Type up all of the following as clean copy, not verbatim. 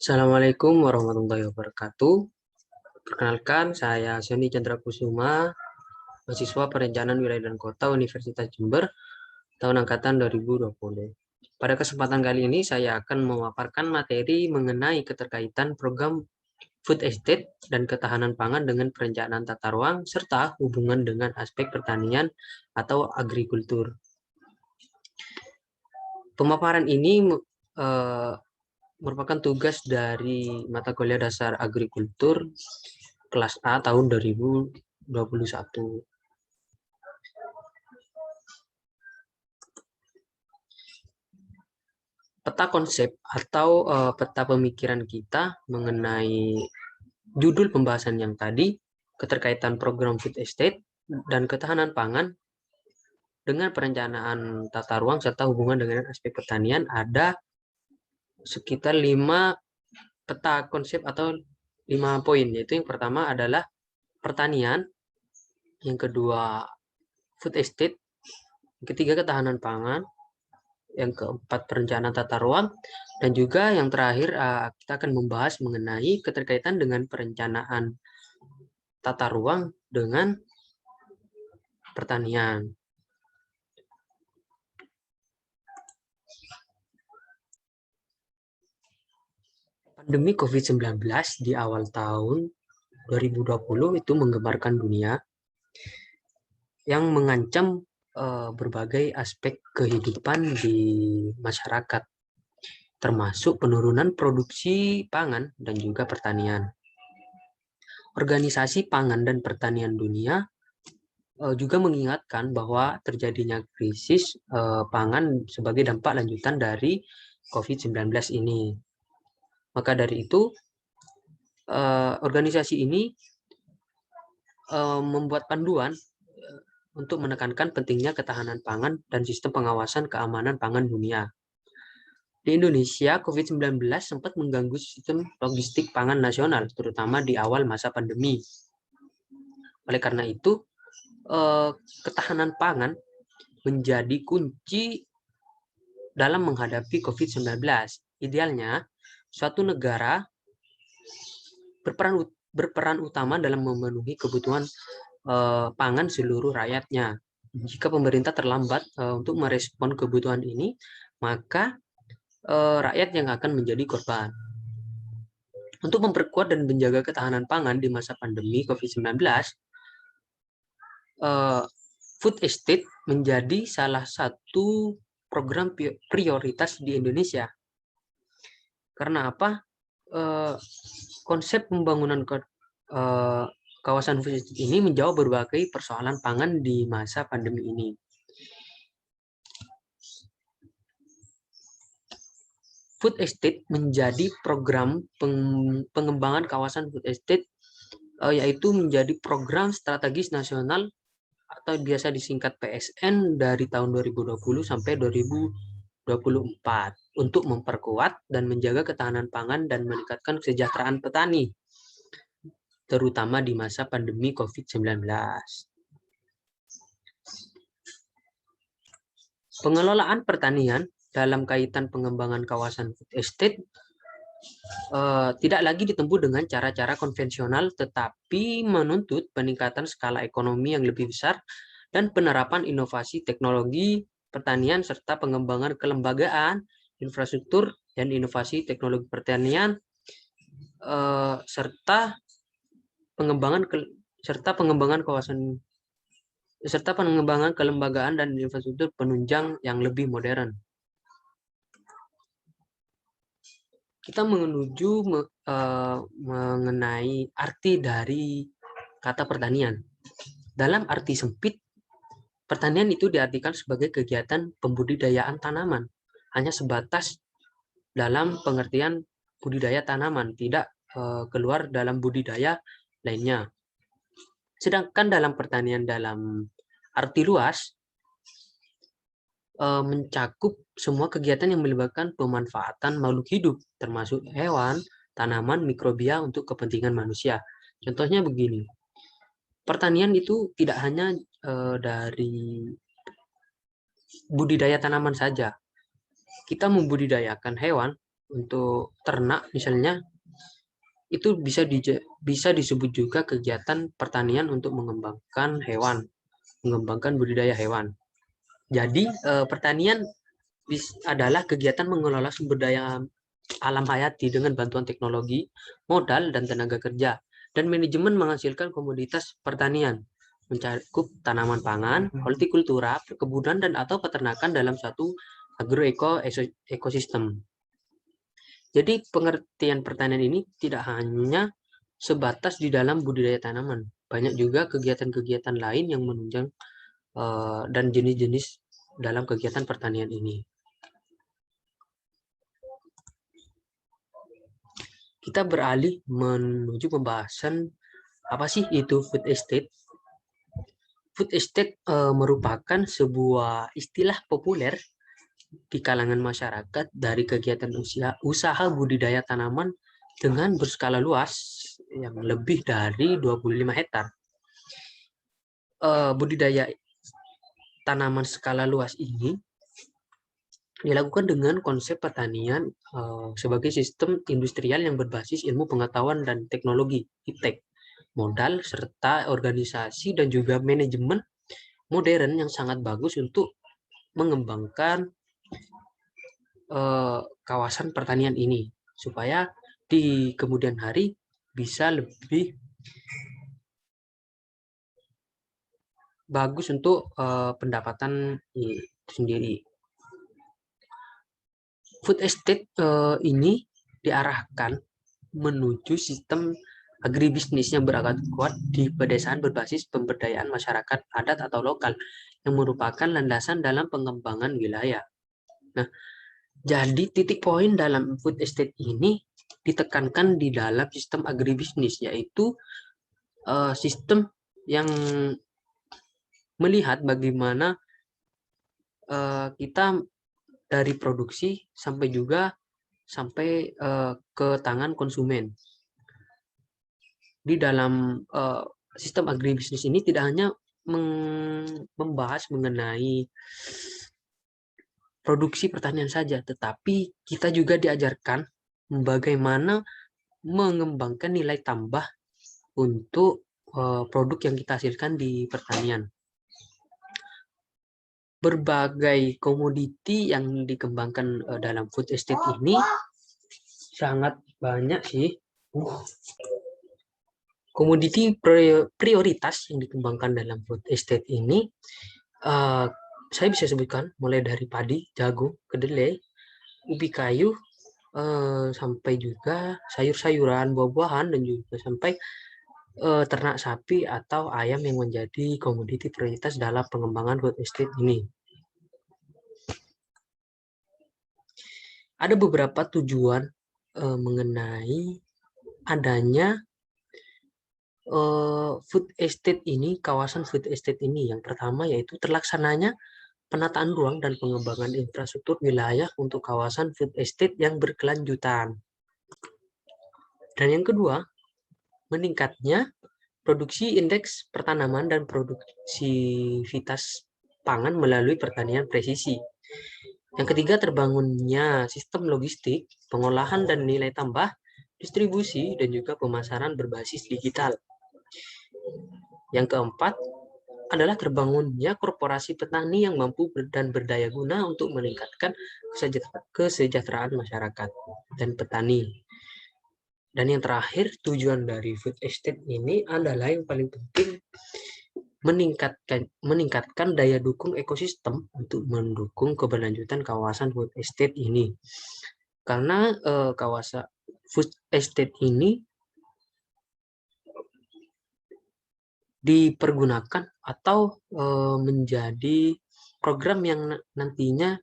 Assalamualaikum warahmatullahi wabarakatuh. Perkenalkan, saya Sony Chandra Kusuma, mahasiswa Perencanaan Wilayah dan Kota Universitas Jember, tahun angkatan 2020. Pada kesempatan kali ini, saya akan memaparkan materi mengenai keterkaitan program food estate dan ketahanan pangan dengan perencanaan tata ruang, serta hubungan dengan aspek pertanian atau agrikultur. Pemaparan ini merupakan tugas dari mata kuliah dasar agrikultur kelas A tahun 2021. Peta konsep atau peta pemikiran kita mengenai judul pembahasan yang tadi, keterkaitan program food estate dan ketahanan pangan dengan perencanaan tata ruang serta hubungan dengan aspek pertanian, ada sekitar 5 peta konsep atau 5 poin, yaitu yang pertama adalah pertanian, yang kedua food estate, yang ketiga ketahanan pangan, yang keempat perencanaan tata ruang, dan juga yang terakhir kita akan membahas mengenai keterkaitan dengan perencanaan tata ruang dengan pertanian. Pandemi COVID-19 di awal tahun 2020 itu menggemparkan dunia yang mengancam berbagai aspek kehidupan di masyarakat, termasuk penurunan produksi pangan dan juga pertanian. Organisasi Pangan dan Pertanian Dunia juga mengingatkan bahwa terjadinya krisis pangan sebagai dampak lanjutan dari COVID-19 ini. Maka dari itu, organisasi ini membuat panduan untuk menekankan pentingnya ketahanan pangan dan sistem pengawasan keamanan pangan dunia. Di Indonesia, COVID-19 sempat mengganggu sistem logistik pangan nasional, terutama di awal masa pandemi. Oleh karena itu, ketahanan pangan menjadi kunci dalam menghadapi COVID-19. Idealnya, suatu negara berperan utama dalam memenuhi kebutuhan pangan seluruh rakyatnya. Jika pemerintah terlambat untuk merespon kebutuhan ini, maka rakyat yang akan menjadi korban. Untuk memperkuat dan menjaga ketahanan pangan di masa pandemi COVID-19, food estate menjadi salah satu program prioritas di Indonesia. Karena apa? Konsep pembangunan kawasan food estate ini menjawab berbagai persoalan pangan di masa pandemi ini. Food estate menjadi program pengembangan kawasan food estate, yaitu menjadi program strategis nasional atau biasa disingkat PSN dari tahun 2020 sampai 2024 untuk memperkuat dan menjaga ketahanan pangan dan meningkatkan kesejahteraan petani, terutama di masa pandemi COVID-19. Pengelolaan pertanian dalam kaitan pengembangan kawasan food estate tidak lagi ditempuh dengan cara-cara konvensional, tetapi menuntut peningkatan skala ekonomi yang lebih besar dan penerapan inovasi teknologi pertanian serta pengembangan kelembagaan, infrastruktur, dan inovasi teknologi pertanian serta pengembangan kelembagaan dan infrastruktur penunjang yang lebih modern. Kita menuju mengenai arti dari kata pertanian. Dalam arti sempit, pertanian itu diartikan sebagai kegiatan pembudidayaan tanaman, hanya sebatas dalam pengertian budidaya tanaman, tidak keluar dalam budidaya lainnya. Sedangkan dalam pertanian dalam arti luas, mencakup semua kegiatan yang melibatkan pemanfaatan makhluk hidup, termasuk hewan, tanaman, mikrobia untuk kepentingan manusia. Contohnya begini, pertanian itu tidak hanya dari budidaya tanaman saja. Kita membudidayakan hewan untuk ternak misalnya, itu bisa disebut juga kegiatan pertanian untuk mengembangkan hewan, mengembangkan budidaya hewan. Jadi pertanian adalah kegiatan mengelola sumber daya alam hayati dengan bantuan teknologi, modal, dan tenaga kerja. Dan manajemen menghasilkan komoditas pertanian, mencakup tanaman pangan, hortikultura, perkebunan, dan atau peternakan dalam satu ekosistem. Jadi pengertian pertanian ini tidak hanya sebatas di dalam budidaya tanaman. Banyak juga kegiatan-kegiatan lain yang menunjang dan jenis-jenis dalam kegiatan pertanian ini. Kita beralih menuju pembahasan apa sih itu food estate. Food estate merupakan sebuah istilah populer di kalangan masyarakat dari kegiatan usaha budidaya tanaman dengan berskala luas yang lebih dari 25 hektar. Budidaya tanaman skala luas ini dilakukan dengan konsep pertanian sebagai sistem industrial yang berbasis ilmu pengetahuan dan teknologi (IPTEK), modal, serta organisasi dan juga manajemen modern yang sangat bagus untuk mengembangkan kawasan pertanian ini supaya di kemudian hari bisa lebih bagus untuk pendapatan itu sendiri. Food estate ini diarahkan menuju sistem agribisnis yang berakar kuat di pedesaan berbasis pemberdayaan masyarakat adat atau lokal yang merupakan landasan dalam pengembangan wilayah. Nah, jadi titik poin dalam food estate ini ditekankan di dalam sistem agribisnis, yaitu sistem yang melihat bagaimana kita dari produksi sampai ke tangan konsumen. Di dalam sistem agribisnis ini tidak hanya membahas mengenai produksi pertanian saja, tetapi kita juga diajarkan bagaimana mengembangkan nilai tambah untuk produk yang kita hasilkan di pertanian. Berbagai komoditi yang dikembangkan dalam food estate ini sangat banyak sih. Komoditi prioritas yang dikembangkan dalam food estate ini saya bisa sebutkan mulai dari padi, jagung, kedelai, ubi kayu, sampai juga sayur-sayuran, buah-buahan, dan juga sampai ternak sapi atau ayam yang menjadi komoditi prioritas dalam pengembangan food estate ini. Ada beberapa tujuan mengenai adanya food estate ini, kawasan food estate ini. Yang pertama yaitu terlaksananya penataan ruang dan pengembangan infrastruktur wilayah untuk kawasan food estate yang berkelanjutan. Dan yang kedua, meningkatnya produksi indeks pertanaman dan produktivitas pangan melalui pertanian presisi. Yang ketiga, terbangunnya sistem logistik, pengolahan dan nilai tambah, distribusi, dan juga pemasaran berbasis digital. Yang keempat adalah terbangunnya korporasi petani yang mampu dan berdaya guna untuk meningkatkan kesejahteraan masyarakat dan petani. Dan yang terakhir, tujuan dari food estate ini adalah yang paling penting, meningkatkan daya dukung ekosistem untuk mendukung keberlanjutan kawasan food estate ini. Karena kawasan food estate ini dipergunakan atau menjadi program yang nantinya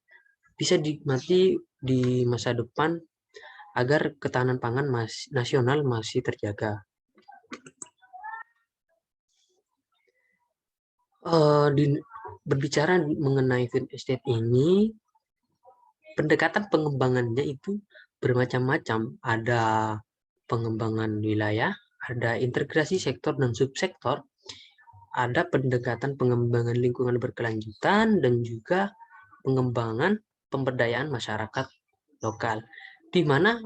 bisa dinikmati di masa depan agar ketahanan pangan nasional masih terjaga. Berbicara mengenai food estate ini, pendekatan pengembangannya itu bermacam-macam. Ada pengembangan wilayah, ada integrasi sektor dan subsektor, ada pendekatan pengembangan lingkungan berkelanjutan, dan juga pengembangan pemberdayaan masyarakat lokal. di mana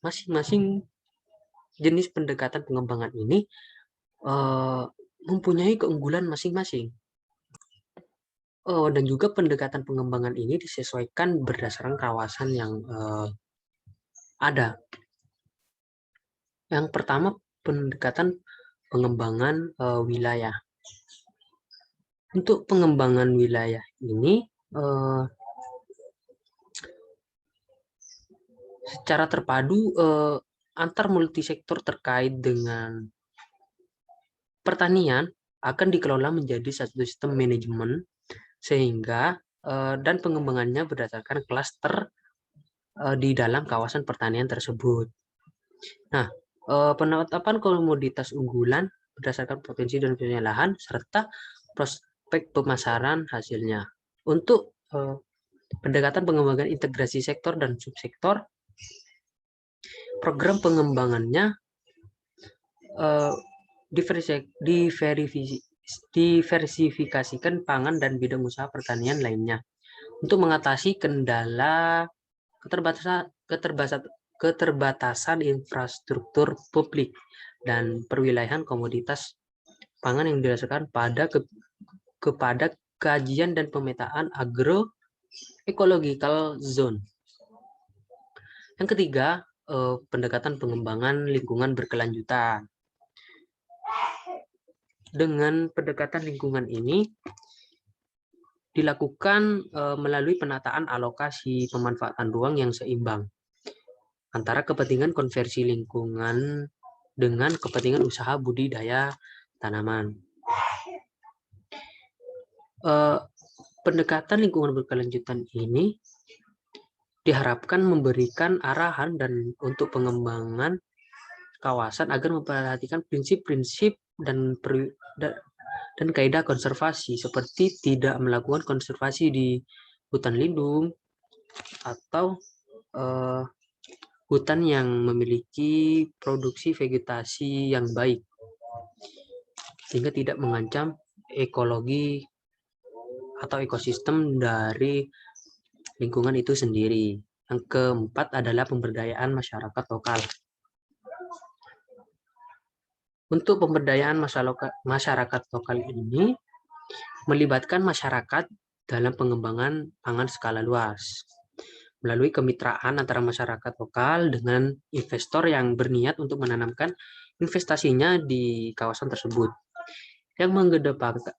masing-masing jenis pendekatan pengembangan ini mempunyai keunggulan masing-masing. Dan juga pendekatan pengembangan ini disesuaikan berdasarkan kawasan yang ada. Yang pertama, pendekatan pengembangan wilayah. Untuk pengembangan wilayah ini secara terpadu antar multisektor terkait dengan pertanian akan dikelola menjadi satu sistem manajemen sehingga dan pengembangannya berdasarkan klaster di dalam kawasan pertanian tersebut. Nah, penetapan komoditas unggulan berdasarkan potensi dan punya lahan serta prospek pemasaran hasilnya. Untuk pendekatan pengembangan integrasi sektor dan subsektor, program pengembangannya diversifikasikan pangan dan bidang usaha pertanian lainnya untuk mengatasi kendala keterbatasan infrastruktur publik dan perwilayahan komoditas pangan yang didasarkan kepada kajian dan pemetaan agroecological zone. Yang ketiga, pendekatan pengembangan lingkungan berkelanjutan. Dengan pendekatan lingkungan ini dilakukan melalui penataan alokasi pemanfaatan ruang yang seimbang antara kepentingan konversi lingkungan dengan kepentingan usaha budidaya tanaman. Pendekatan lingkungan berkelanjutan ini diharapkan memberikan arahan dan untuk pengembangan kawasan agar memperhatikan prinsip-prinsip dan kaidah konservasi seperti tidak melakukan konservasi di hutan lindung atau hutan yang memiliki produksi vegetasi yang baik sehingga tidak mengancam ekologi atau ekosistem dari lingkungan itu sendiri. Yang keempat adalah pemberdayaan masyarakat lokal. Untuk pemberdayaan masyarakat lokal ini melibatkan masyarakat dalam pengembangan pangan skala luas melalui kemitraan antara masyarakat lokal dengan investor yang berniat untuk menanamkan investasinya di kawasan tersebut yang mengedepankan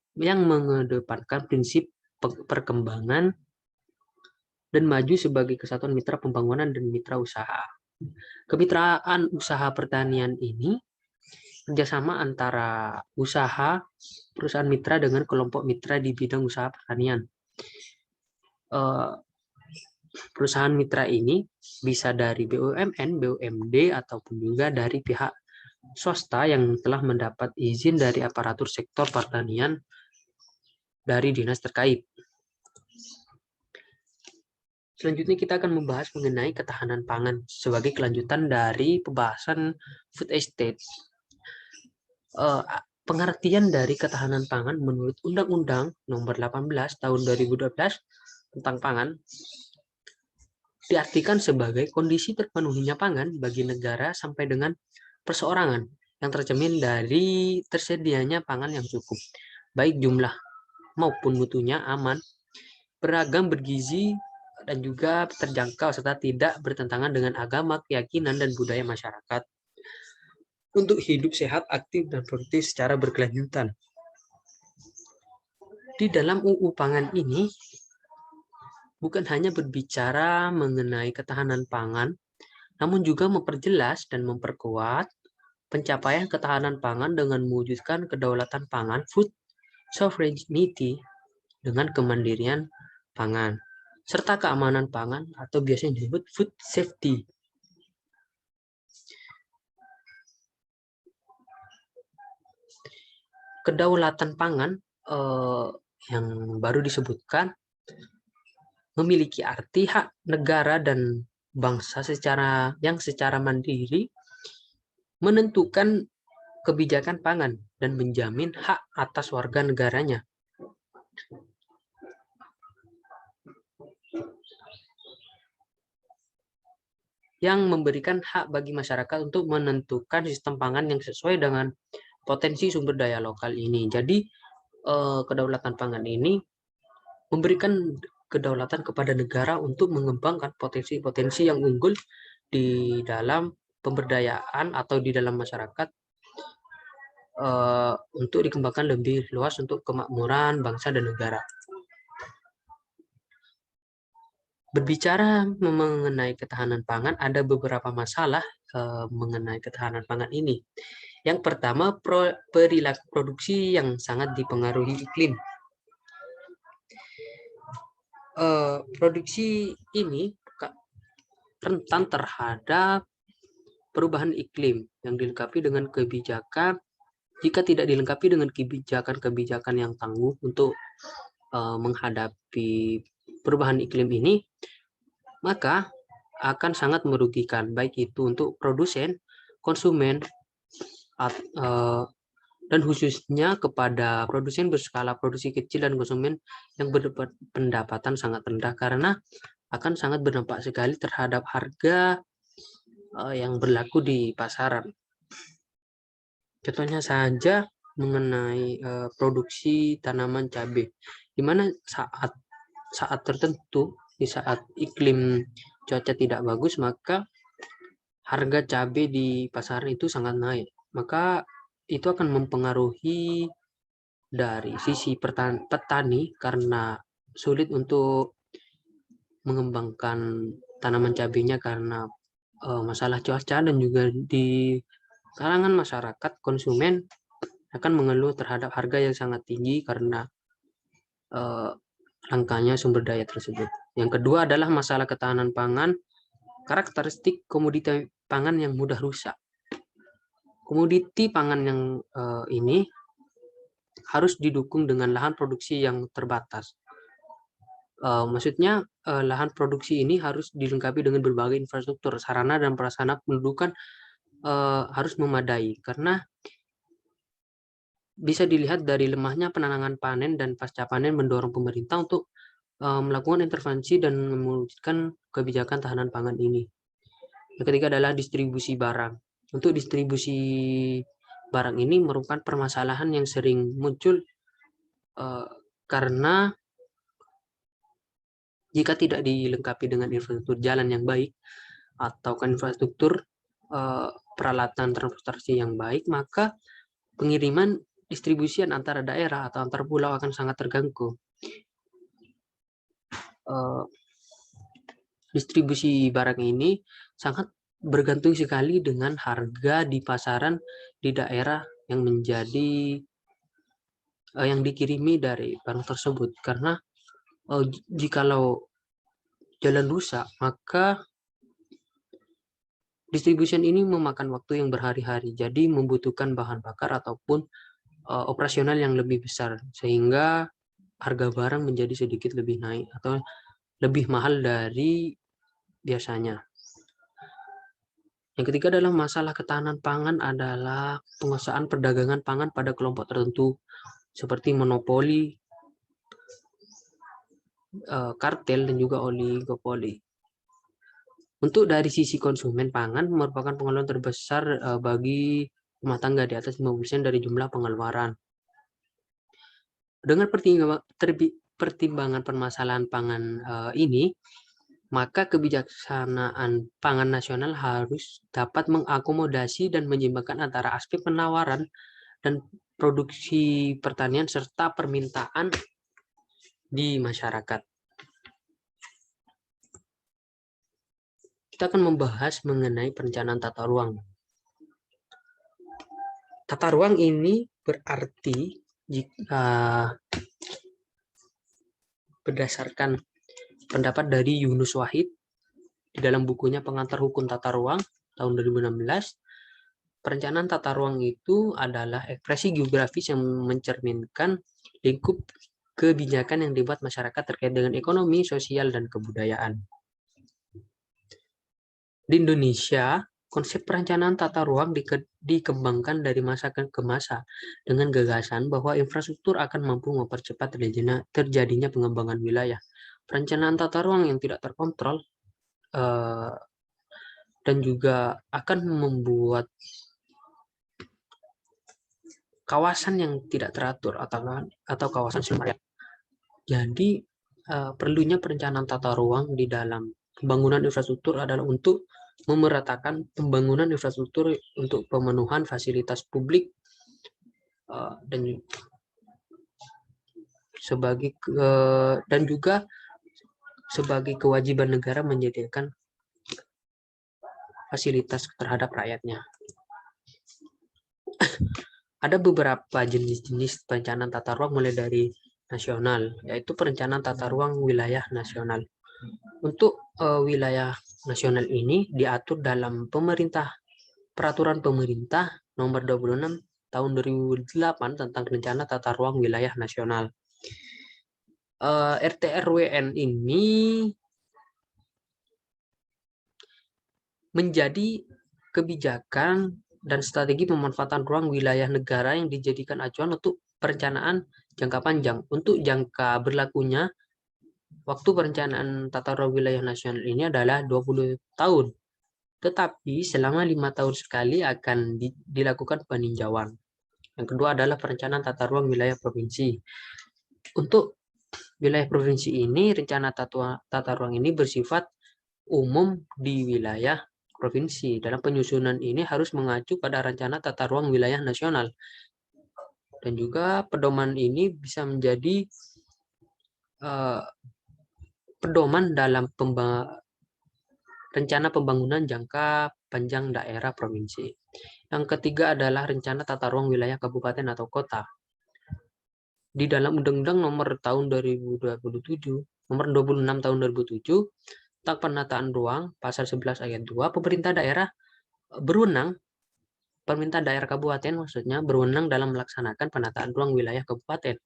prinsip perkembangan dan maju sebagai kesatuan mitra pembangunan dan mitra usaha. Kemitraan usaha pertanian ini kerjasama antara perusahaan mitra dengan kelompok mitra di bidang usaha pertanian. Perusahaan mitra ini bisa dari BUMN, BUMD, ataupun juga dari pihak swasta yang telah mendapat izin dari aparatur sektor pertanian dari dinas terkait. Selanjutnya kita akan membahas mengenai ketahanan pangan sebagai kelanjutan dari pembahasan food estate. Pengertian dari ketahanan pangan menurut Undang-Undang Nomor 18 Tahun 2012 tentang pangan diartikan sebagai kondisi terpenuhinya pangan bagi negara sampai dengan perseorangan yang tercermin dari tersedianya pangan yang cukup, baik jumlah maupun mutunya aman, beragam, bergizi, dan juga terjangkau serta tidak bertentangan dengan agama, keyakinan, dan budaya masyarakat untuk hidup sehat, aktif, dan produktif secara berkelanjutan. Di dalam UU Pangan ini, bukan hanya berbicara mengenai ketahanan pangan, namun juga memperjelas dan memperkuat pencapaian ketahanan pangan dengan mewujudkan kedaulatan pangan, food sovereignty, dengan kemandirian pangan, serta keamanan pangan atau biasanya disebut food safety. Kedaulatan pangan yang baru disebutkan memiliki arti hak negara dan bangsa secara mandiri menentukan kebijakan pangan dan menjamin hak atas warga negaranya. yang memberikan hak bagi masyarakat untuk menentukan sistem pangan yang sesuai dengan potensi sumber daya lokal ini. Jadi kedaulatan pangan ini memberikan kedaulatan kepada negara untuk mengembangkan potensi-potensi yang unggul di dalam pemberdayaan atau di dalam masyarakat untuk dikembangkan lebih luas untuk kemakmuran bangsa dan negara. Berbicara mengenai ketahanan pangan, ada beberapa masalah mengenai ketahanan pangan ini. Yang pertama, perilaku produksi yang sangat dipengaruhi iklim. Produksi ini rentan terhadap perubahan iklim yang dilengkapi dengan kebijakan. Jika tidak dilengkapi dengan kebijakan-kebijakan yang tangguh untuk menghadapi perubahan iklim ini, maka akan sangat merugikan, baik itu untuk produsen, konsumen, dan khususnya kepada produsen berskala produksi kecil dan konsumen yang berpendapatan sangat rendah, karena akan sangat berdampak sekali terhadap harga yang berlaku di pasaran. Contohnya saja mengenai produksi tanaman cabai, di mana saat tertentu, di saat iklim cuaca tidak bagus, maka harga cabai di pasaran itu sangat naik. Maka itu akan mempengaruhi dari sisi petani karena sulit untuk mengembangkan tanaman cabainya karena masalah cuaca, dan juga di kalangan masyarakat konsumen akan mengeluh terhadap harga yang sangat tinggi karena langkanya sumber daya tersebut. Yang kedua adalah masalah ketahanan pangan, karakteristik komoditi pangan yang mudah rusak. Komoditi pangan yang ini harus didukung dengan lahan produksi yang terbatas. Maksudnya lahan produksi ini harus dilengkapi dengan berbagai infrastruktur, sarana dan prasarana pendudukan harus memadai, karena bisa dilihat dari lemahnya penanganan panen dan pasca panen mendorong pemerintah untuk melakukan intervensi dan mewujudkan kebijakan tahanan pangan ini. Yang ketiga adalah distribusi barang. Untuk distribusi barang ini merupakan permasalahan yang sering muncul karena jika tidak dilengkapi dengan infrastruktur jalan yang baik atau infrastruktur peralatan transportasi yang baik, maka pengiriman distribusian antara daerah atau antar pulau akan sangat terganggu. Distribusi barang ini sangat bergantung sekali dengan harga di pasaran di daerah yang menjadi yang dikirimi dari barang tersebut, karena jikalau jalan rusak, maka distribusi ini memakan waktu yang berhari-hari, jadi membutuhkan bahan bakar ataupun operasional yang lebih besar, sehingga harga barang menjadi sedikit lebih naik atau lebih mahal dari biasanya. Yang ketiga adalah masalah ketahanan pangan adalah penguasaan perdagangan pangan pada kelompok tertentu seperti monopoli, kartel, dan juga oligopoli. Untuk dari sisi konsumen pangan merupakan pengeluaran terbesar bagi rumah tangga, di atas 50% dari jumlah pengeluaran. Dengan pertimbangan permasalahan pangan ini, maka kebijaksanaan pangan nasional harus dapat mengakomodasi dan menyeimbangkan antara aspek penawaran dan produksi pertanian serta permintaan di masyarakat. Kita akan membahas mengenai perencanaan tata ruang. Tata ruang ini berarti jika berdasarkan pendapat dari Yunus Wahid di dalam bukunya Pengantar Hukum Tata Ruang tahun 2016, perencanaan tata ruang itu adalah ekspresi geografis yang mencerminkan lingkup kebijakan yang dibuat masyarakat terkait dengan ekonomi, sosial, dan kebudayaan. Di Indonesia, konsep perencanaan tata ruang dikembangkan dari masa ke masa dengan gagasan bahwa infrastruktur akan mampu mempercepat terjadinya pengembangan wilayah. Perencanaan tata ruang yang tidak terkontrol dan juga akan membuat kawasan yang tidak teratur atau kawasan sumber. Jadi perlunya perencanaan tata ruang di dalam pembangunan infrastruktur adalah untuk memeratakan pembangunan infrastruktur untuk pemenuhan fasilitas publik dan juga sebagai kewajiban negara menyediakan fasilitas terhadap rakyatnya. Ada beberapa jenis-jenis perencanaan tata ruang mulai dari nasional, yaitu perencanaan tata ruang wilayah nasional. Untuk wilayah nasional ini diatur dalam Peraturan Pemerintah Nomor 26 Tahun 2008 tentang Rencana Tata Ruang Wilayah Nasional. RTRWN ini menjadi kebijakan dan strategi pemanfaatan ruang wilayah negara yang dijadikan acuan untuk perencanaan jangka panjang. Untuk jangka berlakunya, waktu perencanaan tata ruang wilayah nasional ini adalah 20 tahun. Tetapi selama 5 tahun sekali akan dilakukan peninjauan. Yang kedua adalah perencanaan tata ruang wilayah provinsi. Untuk wilayah provinsi ini, rencana tata ruang ini bersifat umum di wilayah provinsi. Dalam penyusunan ini harus mengacu pada rencana tata ruang wilayah nasional. Dan juga pedoman ini bisa menjadi pedoman dalam rencana pembangunan jangka panjang daerah provinsi. Yang ketiga adalah rencana tata ruang wilayah kabupaten atau kota. Di dalam Undang-Undang Nomor 26 Tahun 2007 tentang penataan ruang, pasal 11 ayat 2, pemerintah daerah kabupaten maksudnya berwenang dalam melaksanakan penataan ruang wilayah kabupaten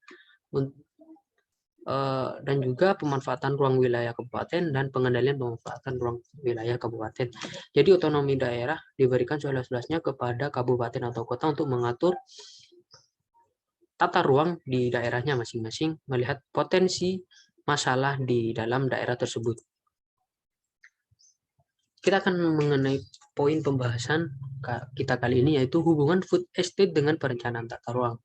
dan juga pemanfaatan ruang wilayah kabupaten dan pengendalian pemanfaatan ruang wilayah kabupaten. Jadi otonomi daerah diberikan seluas-luasnya kepada kabupaten atau kota untuk mengatur tata ruang di daerahnya masing-masing, melihat potensi masalah di dalam daerah tersebut. Kita akan mengenai poin pembahasan kita kali ini, yaitu hubungan food estate dengan perencanaan tata ruang.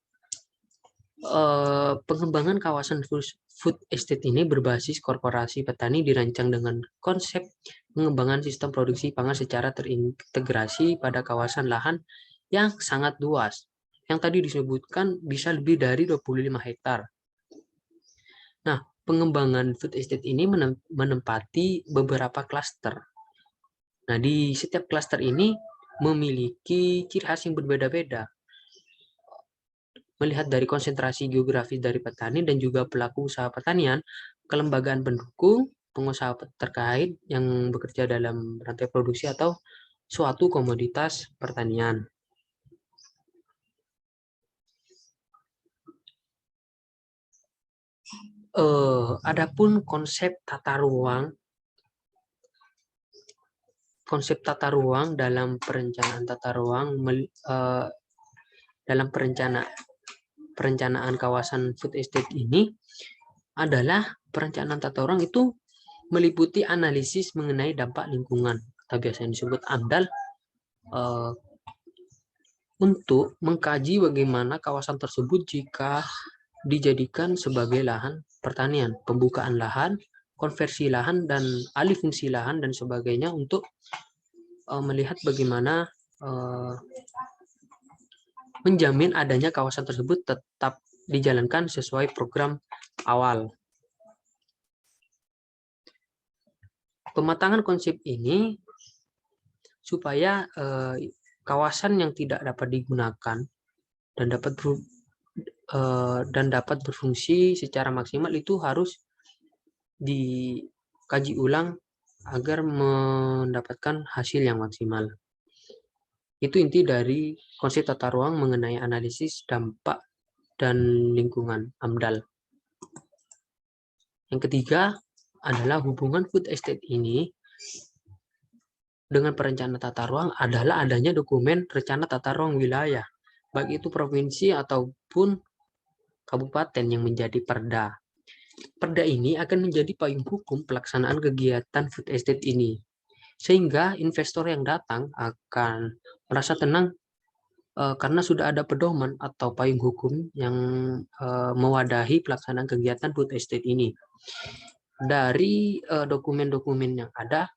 Pengembangan kawasan food estate ini berbasis korporasi petani dirancang dengan konsep pengembangan sistem produksi pangan secara terintegrasi pada kawasan lahan yang sangat luas. Yang tadi disebutkan bisa lebih dari 25 hektar. Nah, pengembangan food estate ini menempati beberapa klaster. Nah, di setiap klaster ini memiliki ciri khas yang berbeda-beda. Melihat dari konsentrasi geografis dari petani dan juga pelaku usaha pertanian, kelembagaan pendukung, pengusaha terkait yang bekerja dalam rantai produksi atau suatu komoditas pertanian. Adapun konsep tata ruang dalam perencanaan tata ruang dalam perencanaan kawasan food estate ini adalah perencanaan tata ruang itu meliputi analisis mengenai dampak lingkungan atau biasanya disebut AMDAL untuk mengkaji bagaimana kawasan tersebut jika dijadikan sebagai lahan pertanian, pembukaan lahan, konversi lahan dan alih fungsi lahan dan sebagainya untuk melihat bagaimana menjamin adanya kawasan tersebut tetap dijalankan sesuai program awal. Pematangan konsep ini supaya kawasan yang tidak dapat digunakan dan dapat berfungsi secara maksimal itu harus dikaji ulang agar mendapatkan hasil yang maksimal. Itu inti dari konsep tata ruang mengenai analisis dampak dan lingkungan AMDAL. Yang ketiga adalah hubungan food estate ini dengan perencanaan tata ruang adalah adanya dokumen rencana tata ruang wilayah, baik itu provinsi ataupun kabupaten yang menjadi perda. Perda ini akan menjadi payung hukum pelaksanaan kegiatan food estate ini. sehingga investor yang datang akan merasa tenang karena sudah ada pedoman atau payung hukum yang mewadahi pelaksanaan kegiatan food estate ini. Dari dokumen-dokumen yang ada,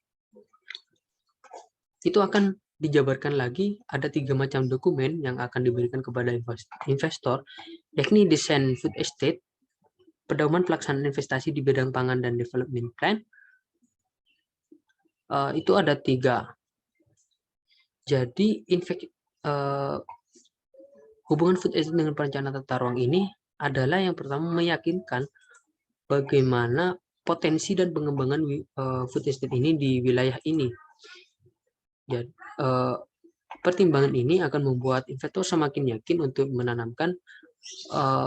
itu akan dijabarkan lagi, ada 3 macam dokumen yang akan diberikan kepada investor, yakni desain food estate, pedoman pelaksanaan investasi di bidang pangan dan development plan. Itu ada 3. Jadi hubungan food estate dengan perencanaan tata ruang ini adalah yang pertama meyakinkan bagaimana potensi dan pengembangan food estate ini di wilayah ini. Jadi, pertimbangan ini akan membuat investor semakin yakin untuk menanamkan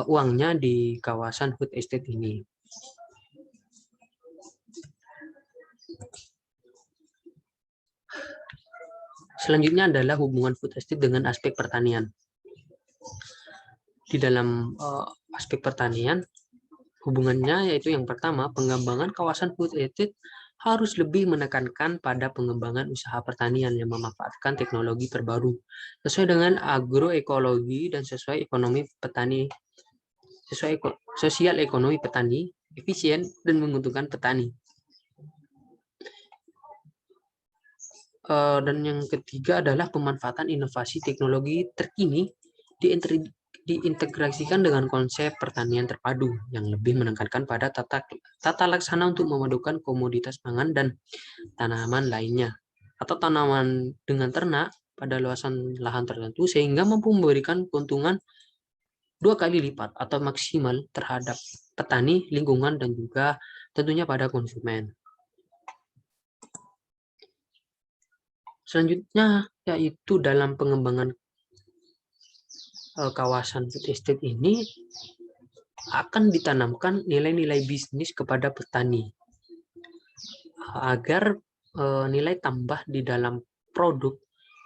uangnya di kawasan food estate ini. Selanjutnya adalah hubungan food estate dengan aspek pertanian. Di dalam aspek pertanian, hubungannya yaitu yang pertama, pengembangan kawasan food estate harus lebih menekankan pada pengembangan usaha pertanian yang memanfaatkan teknologi terbaru sesuai dengan agroekologi dan sesuai ekonomi petani, sosial ekonomi petani, efisien dan menguntungkan petani. Dan yang ketiga adalah pemanfaatan inovasi teknologi terkini diintegrasikan dengan konsep pertanian terpadu yang lebih menekankan pada tata laksana untuk memadukan komoditas pangan dan tanaman lainnya atau tanaman dengan ternak pada luasan lahan tertentu sehingga mampu memberikan keuntungan 2 kali lipat atau maksimal terhadap petani, lingkungan, dan juga tentunya pada konsumen. Selanjutnya yaitu dalam pengembangan kawasan food estate ini akan ditanamkan nilai-nilai bisnis kepada petani agar nilai tambah di dalam produk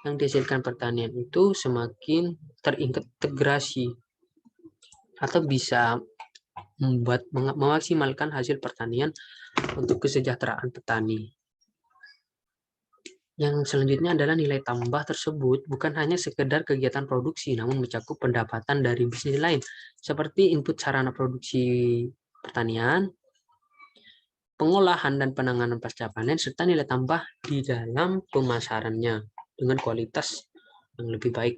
yang dihasilkan pertanian itu semakin terintegrasi atau bisa memaksimalkan hasil pertanian untuk kesejahteraan petani. Yang selanjutnya adalah nilai tambah tersebut bukan hanya sekedar kegiatan produksi, namun mencakup pendapatan dari bisnis lain, seperti input sarana produksi pertanian, pengolahan dan penanganan pasca panen, serta nilai tambah di dalam pemasarannya dengan kualitas yang lebih baik.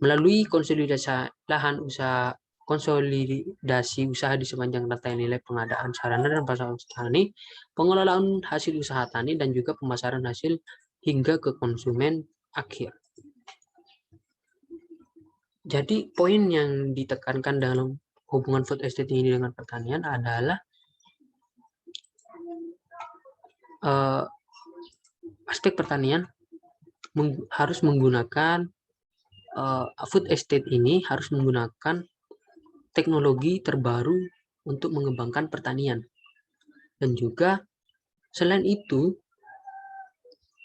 Melalui konsolidasi lahan usaha, konsolidasi usaha di sepanjang rantai nilai pengadaan sarana dan prasarana tani, pengelolaan hasil usaha tani, dan juga pemasaran hasil hingga ke konsumen akhir. Jadi poin yang ditekankan dalam hubungan food estate ini dengan pertanian adalah aspek pertanian harus menggunakan food estate ini harus menggunakan teknologi terbaru untuk mengembangkan pertanian. Dan juga selain itu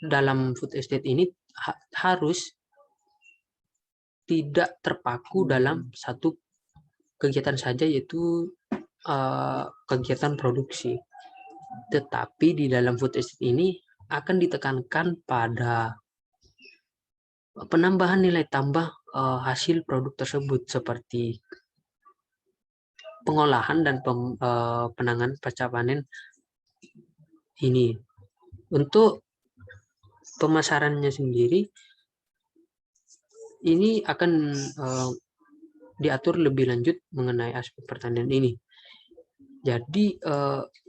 dalam food estate ini harus tidak terpaku dalam satu kegiatan saja, yaitu kegiatan produksi. Tetapi di dalam food estate ini akan ditekankan pada penambahan nilai tambah hasil produk tersebut seperti pengolahan dan penanganan pasca panen ini. Untuk pemasarannya sendiri ini akan diatur lebih lanjut mengenai aspek pertanian ini. Jadi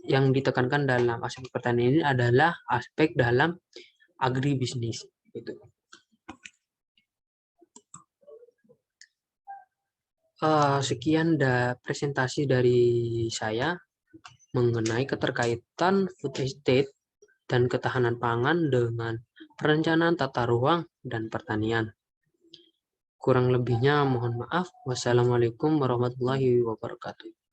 yang ditekankan dalam aspek pertanian ini adalah aspek dalam agribisnis. Gitu. Sekian presentasi dari saya mengenai keterkaitan food estate dan ketahanan pangan dengan perencanaan tata ruang dan pertanian. Kurang lebihnya mohon maaf. Wassalamualaikum warahmatullahi wabarakatuh.